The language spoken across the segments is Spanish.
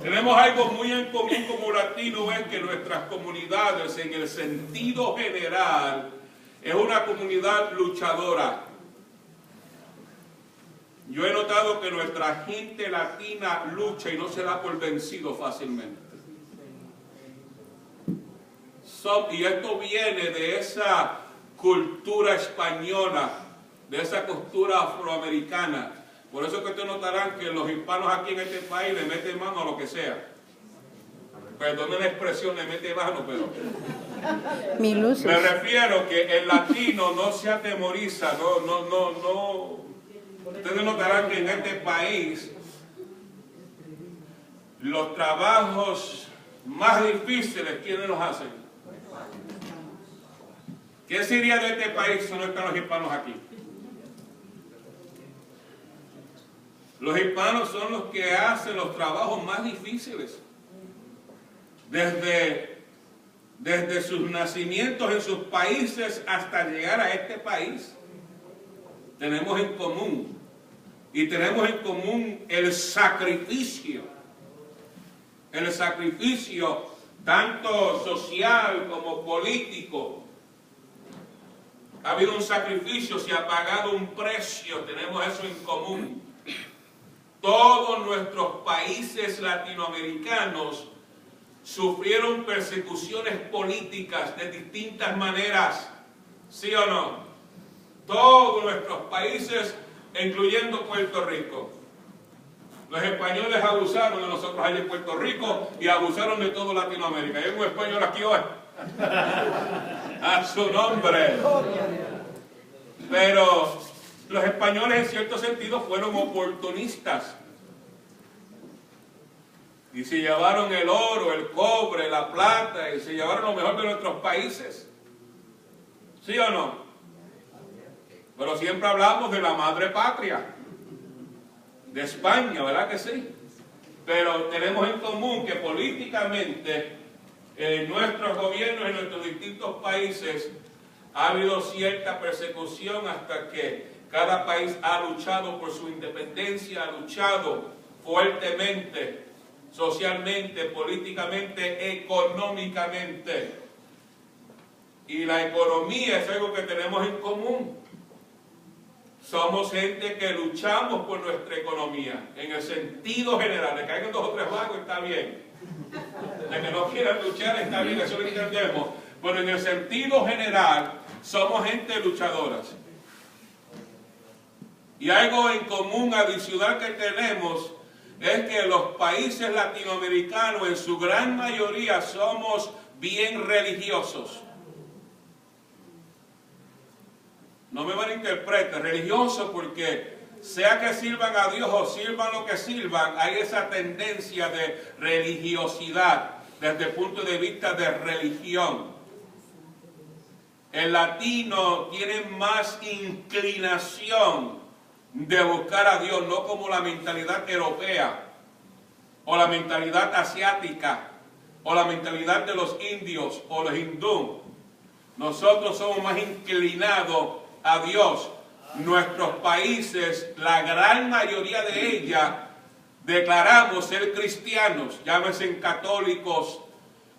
Tenemos algo muy en común como latinos, es que nuestras comunidades, en el sentido general, es una comunidad luchadora. Yo he notado que nuestra gente latina lucha y no se da por vencido fácilmente. Y esto viene de esa cultura española, de esa cultura afroamericana. Por eso que ustedes notarán que los hispanos aquí en este país le meten mano a lo que sea. Perdonen la expresión, le meten mano, pero... me refiero que el latino no se atemoriza, no. Ustedes notarán que en este país los trabajos más difíciles, ¿quiénes los hacen? ¿Qué sería de este país si no están los hispanos aquí? Los hispanos son los que hacen los trabajos más difíciles. Desde sus nacimientos en sus países hasta llegar a este país. Tenemos en común. Y tenemos en común el sacrificio. El sacrificio tanto social como político. Ha habido un sacrificio, se ha pagado un precio, tenemos eso en común. Todos nuestros países latinoamericanos sufrieron persecuciones políticas de distintas maneras, ¿sí o no? Todos nuestros países, incluyendo Puerto Rico. Los españoles abusaron de nosotros allá en Puerto Rico y abusaron de todo Latinoamérica. Hay un español aquí hoy. A su nombre. Pero los españoles en cierto sentido fueron oportunistas. Y se llevaron el oro, el cobre, la plata, y se llevaron lo mejor de nuestros países. ¿Sí o no? Pero siempre hablamos de la madre patria, de España, ¿verdad que sí? Pero tenemos en común que políticamente en nuestros gobiernos, en nuestros distintos países, ha habido cierta persecución hasta que cada país ha luchado por su independencia, ha luchado fuertemente, socialmente, políticamente, económicamente. Y la economía es algo que tenemos en común. Somos gente que luchamos por nuestra economía, en el sentido general. De que caigan 2 o 3 vagos está bien. De que no quieran luchar está bien, eso lo entendemos. Pero en el sentido general, somos gente luchadoras. Y algo en común adicional que tenemos es que los países latinoamericanos, en su gran mayoría, somos bien religiosos. No me malinterpreten, religiosos porque sea que sirvan a Dios o sirvan lo que sirvan, hay esa tendencia de religiosidad desde el punto de vista de religión. El latino tiene más inclinación de buscar a Dios, no como la mentalidad europea, o la mentalidad asiática, o la mentalidad de los indios, o los hindú. Nosotros somos más inclinados a Dios. Nuestros países, la gran mayoría de ellas, declaramos ser cristianos, llámese católicos,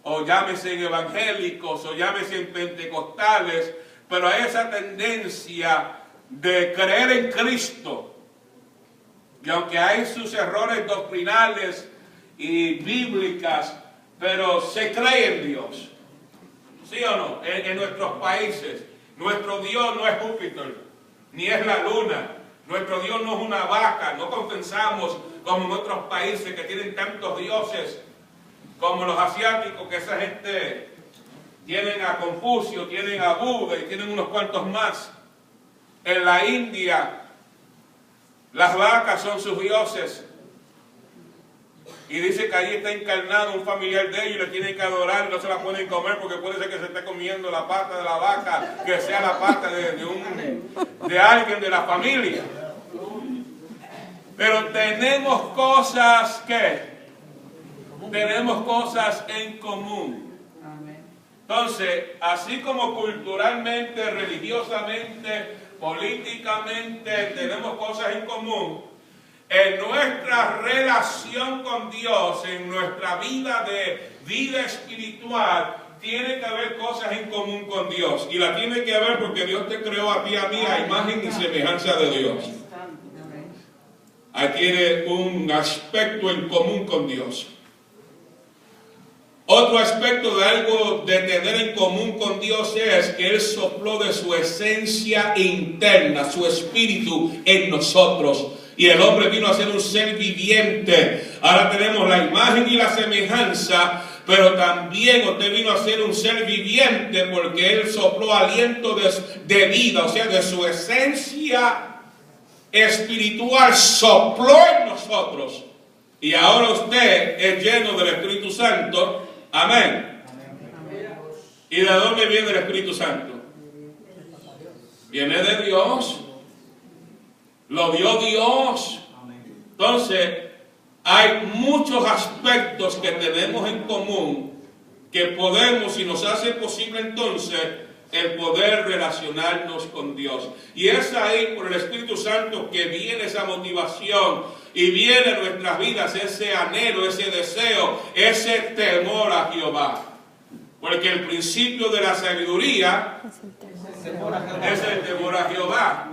o llámese evangélicos, o llámese pentecostales, pero hay esa tendencia de creer en Cristo. Y aunque hay sus errores doctrinales y bíblicas, pero se cree en Dios. ¿Sí o no? En nuestros países. Nuestro Dios no es Júpiter, ni es la luna. Nuestro Dios no es una vaca. No confesamos como en otros países que tienen tantos dioses, como los asiáticos, que esa gente tienen a Confucio, tienen a Buda y tienen unos cuantos más. En la India, las vacas son sus dioses. Y dice que allí está encarnado un familiar de ellos y le tienen que adorar y no se la pueden comer porque puede ser que se esté comiendo la pata de la vaca, que sea la pata de alguien de la familia. Pero tenemos cosas tenemos cosas en común. Entonces, así como culturalmente, religiosamente, políticamente tenemos cosas en común, En nuestra relación con Dios, en nuestra vida espiritual, tiene que haber cosas en común con Dios. Y la tiene que haber porque Dios te creó a ti y a mí a imagen y semejanza de Dios. Ahí tiene un aspecto en común con Dios. Otro aspecto de algo de tener en común con Dios es que Él sopló de su esencia interna, su espíritu en nosotros. Y el hombre vino a ser un ser viviente. Ahora tenemos la imagen y la semejanza, pero también usted vino a ser un ser viviente porque Él sopló aliento de vida, o sea, de su esencia espiritual sopló en nosotros. Y ahora usted es lleno del Espíritu Santo. Amén. ¿Y de dónde viene el Espíritu Santo? Viene de Dios. Lo dio Dios. Entonces, hay muchos aspectos que tenemos en común que podemos, y nos hace posible entonces, el poder relacionarnos con Dios. Y es ahí, por el Espíritu Santo, que viene esa motivación y viene en nuestras vidas ese anhelo, ese deseo, ese temor a Jehová. Porque el principio de la sabiduría es el temor a Jehová.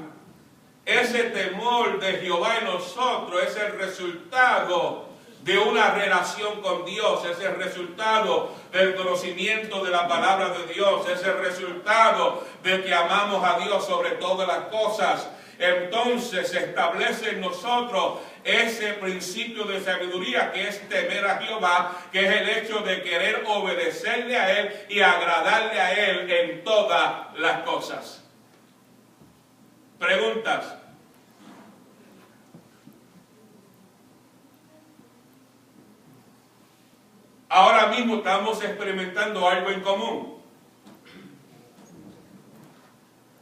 Ese temor de Jehová en nosotros es el resultado de una relación con Dios, es el resultado del conocimiento de la palabra de Dios, es el resultado de que amamos a Dios sobre todas las cosas. Entonces se establece en nosotros ese principio de sabiduría que es temer a Jehová, que es el hecho de querer obedecerle a Él y agradarle a Él en todas las cosas. Preguntas. Ahora mismo estamos experimentando algo en común.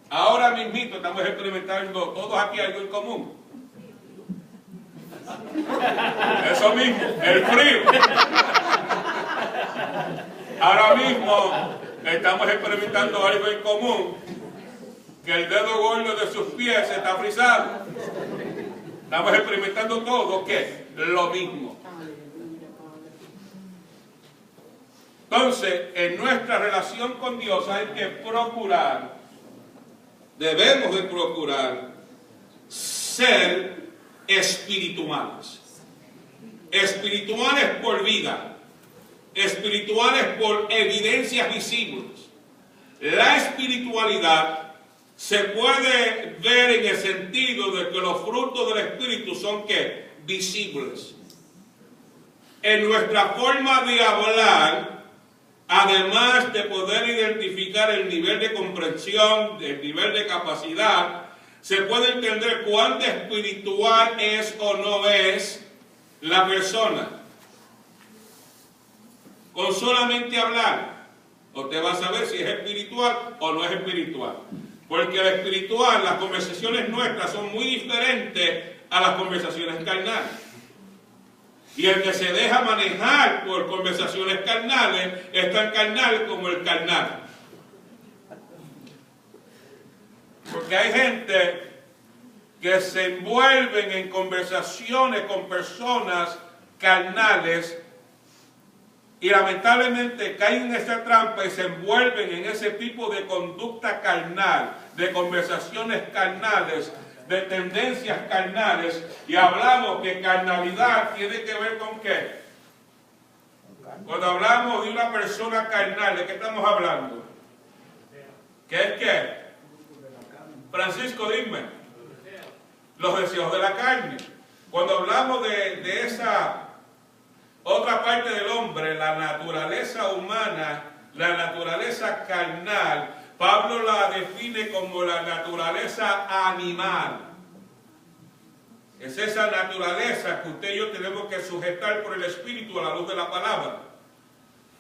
Ahora mismo estamos experimentando todos aquí algo en común. Eso mismo, el frío. Ahora mismo estamos experimentando algo en común, que el dedo gordo de sus pies está frisado. Estamos experimentando todo, ¿qué? Lo mismo. Entonces, en nuestra relación con Dios hay que procurar, debemos de procurar ser espirituales. Espirituales por vida, espirituales por evidencias visibles. La espiritualidad se puede ver en el sentido de que los frutos del Espíritu son ¿qué? Visibles. En nuestra forma de hablar, además de poder identificar el nivel de comprensión, el nivel de capacidad, se puede entender cuánto espiritual es o no es la persona. Con solamente hablar, usted va a saber si es espiritual o no es espiritual. Porque el espiritual, las conversaciones nuestras son muy diferentes a las conversaciones carnales. Y el que se deja manejar por conversaciones carnales es tan carnal como el carnal. Porque hay gente que se envuelven en conversaciones con personas carnales y lamentablemente caen en esa trampa y se envuelven en ese tipo de conducta carnal, de conversaciones carnales, de tendencias carnales, y hablamos que carnalidad tiene que ver con ¿qué? Cuando hablamos de una persona carnal, ¿de qué estamos hablando? ¿Qué es qué? Francisco, dime. Los deseos de la carne. Cuando hablamos de esa otra parte del hombre, la naturaleza humana, la naturaleza carnal, Pablo la define como la naturaleza animal. Es esa naturaleza que usted y yo tenemos que sujetar por el Espíritu a la luz de la palabra.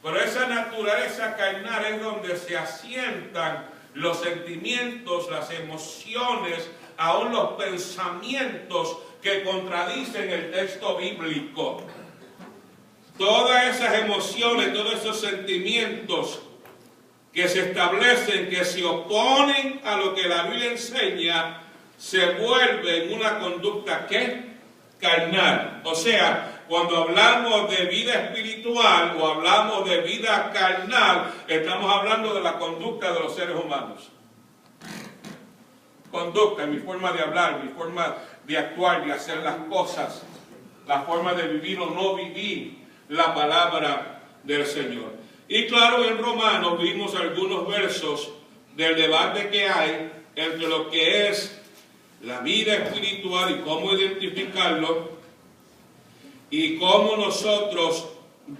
Pero esa naturaleza carnal es donde se asientan los sentimientos, las emociones, aún los pensamientos que contradicen el texto bíblico. Todas esas emociones, todos esos sentimientos que se establecen, que se oponen a lo que la Biblia enseña, se vuelven una conducta ¿qué? carnal. O sea, cuando hablamos de vida espiritual o hablamos de vida carnal, estamos hablando de la conducta de los seres humanos. Conducta, mi forma de hablar, mi forma de actuar, de hacer las cosas, la forma de vivir o no vivir la palabra del Señor. Y claro, en Romanos vimos algunos versos del debate que hay entre lo que es la vida espiritual y cómo identificarlo, y cómo nosotros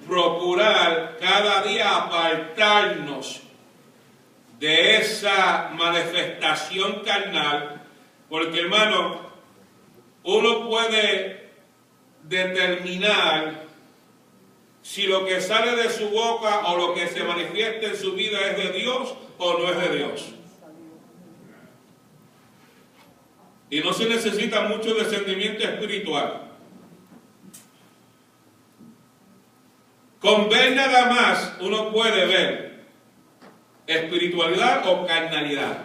procurar cada día apartarnos de esa manifestación carnal, porque hermano, uno puede determinar si lo que sale de su boca o lo que se manifiesta en su vida es de Dios o no es de Dios. Y no se necesita mucho discernimiento espiritual. Con ver nada más uno puede ver espiritualidad o carnalidad.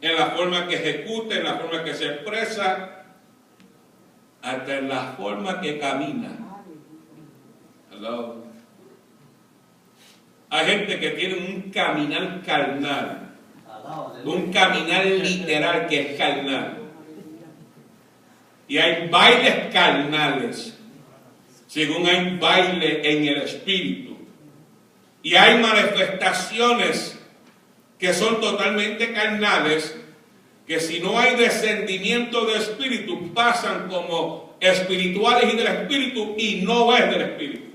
En la forma que ejecuta, en la forma que se expresa, hasta en la forma que camina. Hello. Hay gente que tiene un caminar carnal, un caminar literal que es carnal. Y hay bailes carnales, según hay baile en el espíritu. Y hay manifestaciones que son totalmente carnales, que si no hay descendimiento de espíritu, pasan como espirituales y del espíritu y no es del espíritu.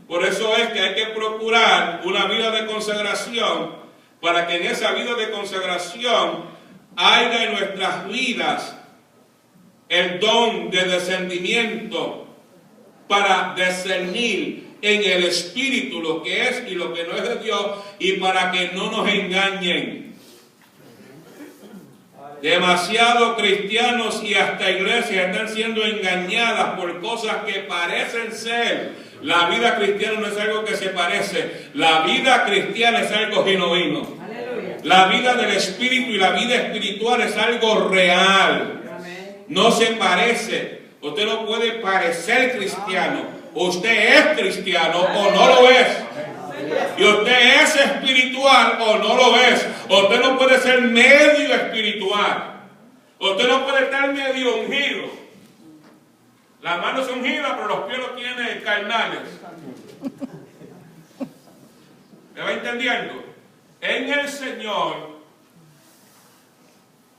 Por eso es que hay que procurar una vida de consagración, para que en esa vida de consagración haya en nuestras vidas el don de discernimiento para discernir en el espíritu lo que es y lo que no es de Dios, y para que no nos engañen. Demasiados cristianos y hasta iglesias están siendo engañadas por cosas que parecen ser. La vida cristiana no es algo que se parece. La vida cristiana es algo genuino. Aleluya. La vida del espíritu y la vida espiritual es algo real. Amén. No se parece. Usted no puede parecer cristiano. Usted es cristiano o no lo es. Y usted es espiritual o no lo es. Usted no puede ser medio espiritual. Usted no puede estar medio ungido. Las manos son ungidas, pero los pies los tiene carnales. ¿Me va entendiendo? En el Señor,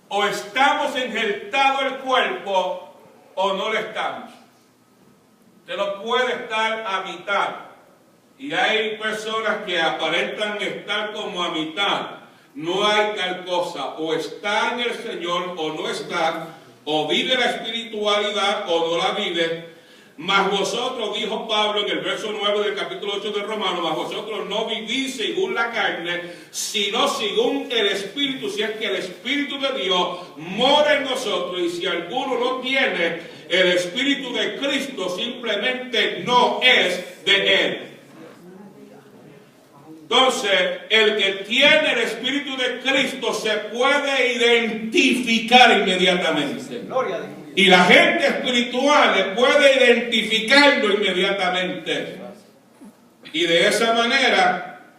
o estamos injertados el cuerpo, o no lo estamos. Usted no puede estar a mitad. Y hay personas que aparentan estar como a mitad. No hay tal cosa. O está en el Señor o no está. O vive la espiritualidad o no la vive. Mas vosotros, dijo Pablo en el verso 9 del capítulo 8 de Romanos, mas vosotros no vivís según la carne, sino según el Espíritu, si es que el Espíritu de Dios mora en nosotros. Y si alguno no tiene el Espíritu de Cristo, simplemente no es de Él. Entonces, el que tiene el Espíritu de Cristo se puede identificar inmediatamente. Y la gente espiritual puede identificarlo inmediatamente. Y de esa manera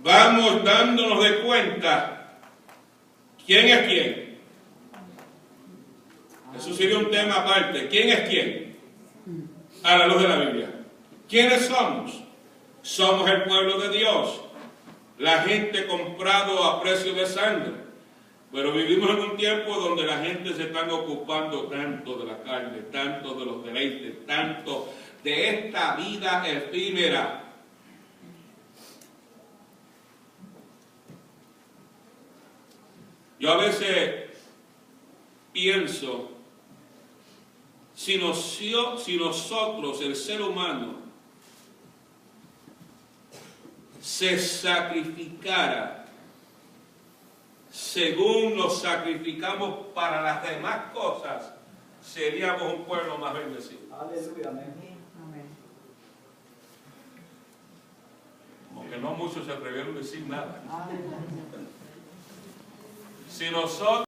vamos dándonos de cuenta quién es quién. Eso sería un tema aparte. ¿Quién es quién? A la luz de la Biblia. ¿Quiénes somos? Somos el pueblo de Dios. La gente comprado a precio de sangre. Pero vivimos en un tiempo donde la gente se está ocupando tanto de la carne, tanto de los deleites, tanto de esta vida efímera. Yo a veces pienso, si nosotros, el ser humano, se sacrificara según nos sacrificamos para las demás cosas, seríamos un pueblo más bendecido. Aleluya, amén. Como que no muchos se atrevieron a decir nada. Si nosotros